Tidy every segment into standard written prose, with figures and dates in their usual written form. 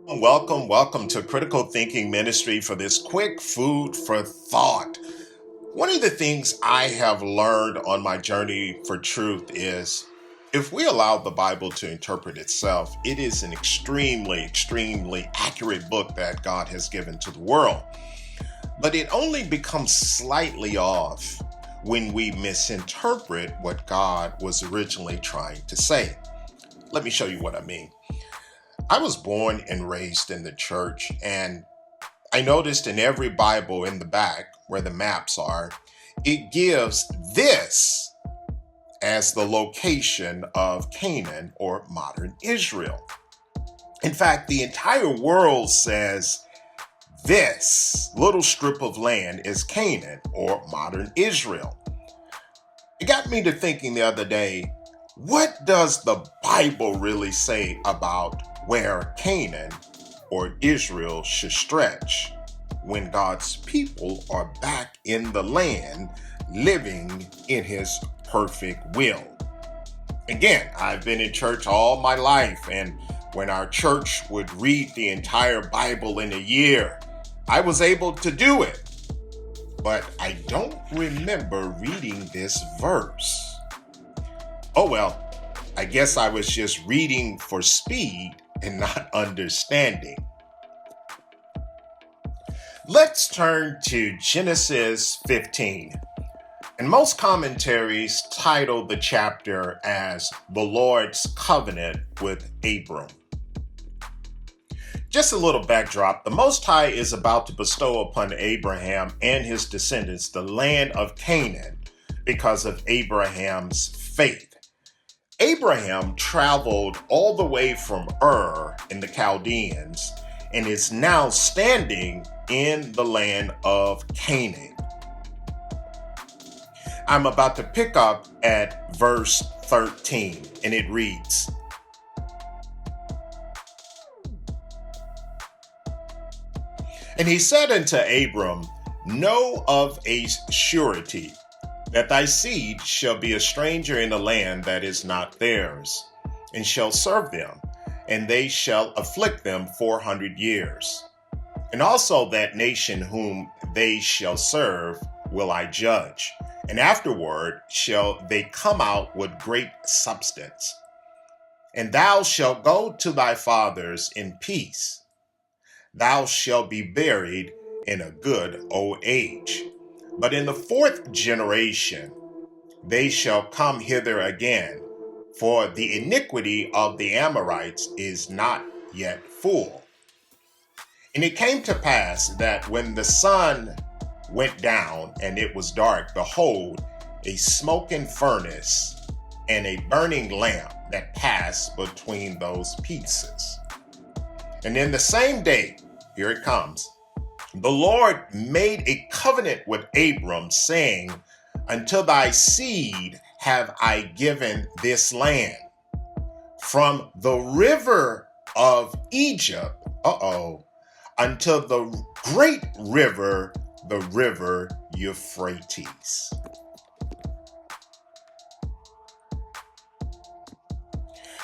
Welcome to Critical Thinking Ministry for this quick food for thought. One of the things I have learned on my journey for truth is if we allow the Bible to interpret itself, it is an extremely accurate book that God has given to the world. But it only becomes slightly off when we misinterpret what God was originally trying to say. Let me show you what I mean. I was born and raised in the church, and I noticed in every Bible in the back where the maps are, it gives this as the location of Canaan or modern Israel. In fact, the entire world says this little strip of land is Canaan or modern Israel. It got me to thinking the other day, what does the Bible really say about where Canaan or Israel should stretch when God's people are back in the land living in his perfect will? Again, I've been in church all my life, and when our church would read the entire Bible in a year, I was able to do it. But I don't remember reading this verse. Oh well, I guess I was just reading for speed and not understanding. Let's turn to Genesis 15. And most commentaries title the chapter as The Lord's Covenant with Abram. Just a little backdrop. The Most High is about to bestow upon Abraham and his descendants the land of Canaan because of Abraham's faith. Abraham traveled all the way from Ur in the Chaldeans and is now standing in the land of Canaan. I'm about to pick up at verse 13, and it reads, "And he said unto Abram, Know of a surety that thy seed shall be a stranger in a land that is not theirs, and shall serve them, and they shall afflict them 400 years. And also that nation whom they shall serve will I judge, and afterward shall they come out with great substance. And thou shalt go to thy fathers in peace. Thou shalt be buried in a good old age. But in the fourth generation they shall come hither again, for the iniquity of the Amorites is not yet full. And it came to pass that when the sun went down and it was dark, behold, a smoking furnace and a burning lamp that passed between those pieces. And in the same day, here it comes, the Lord made a covenant with Abram, saying, Unto thy seed have I given this land, from the river of Egypt, unto the great river, the river Euphrates."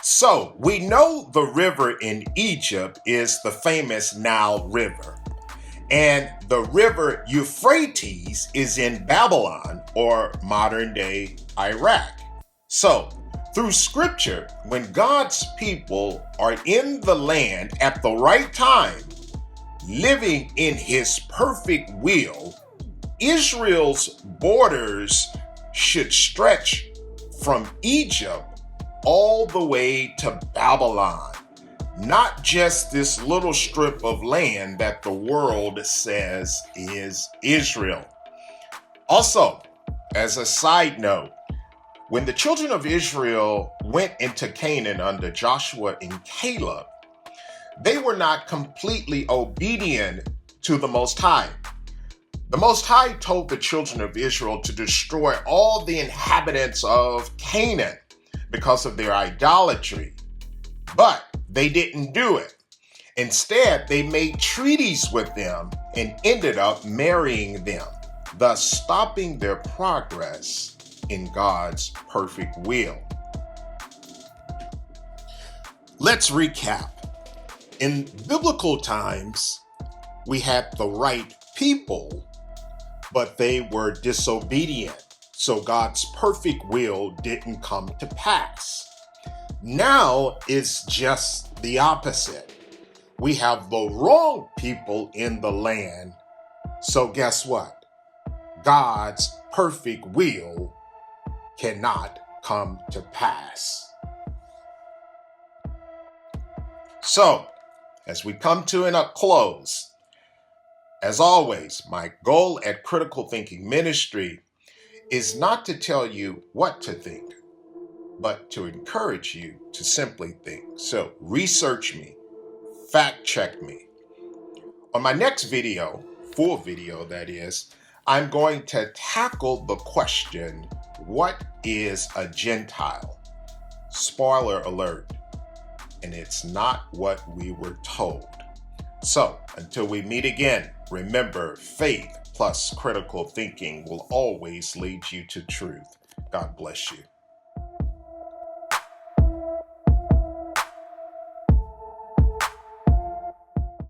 So we know the river in Egypt is the famous Nile River. And the river Euphrates is in Babylon or modern day Iraq. So through scripture, when God's people are in the land at the right time, living in his perfect will, Israel's borders should stretch from Egypt all the way to Babylon. Not just this little strip of land that the world says is Israel. Also, as a side note, when the children of Israel went into Canaan under Joshua and Caleb, they were not completely obedient to the Most High. The Most High told the children of Israel to destroy all the inhabitants of Canaan because of their idolatry. But they didn't do it. Instead, they made treaties with them and ended up marrying them, thus stopping their progress in God's perfect will. Let's recap. In biblical times, we had the right people, but they were disobedient, so God's perfect will didn't come to pass. Now it's just the opposite. We have the wrong people in the land, so guess what? God's perfect will cannot come to pass. So, as we come to a close, as always, my goal at Critical Thinking Ministry is not to tell you what to think, but to encourage you to simply think. So research me, fact check me. On my next video, full video that is, I'm going to tackle the question, what is a Gentile? Spoiler alert, and it's not what we were told. So until we meet again, remember, faith plus critical thinking will always lead you to truth. God bless you.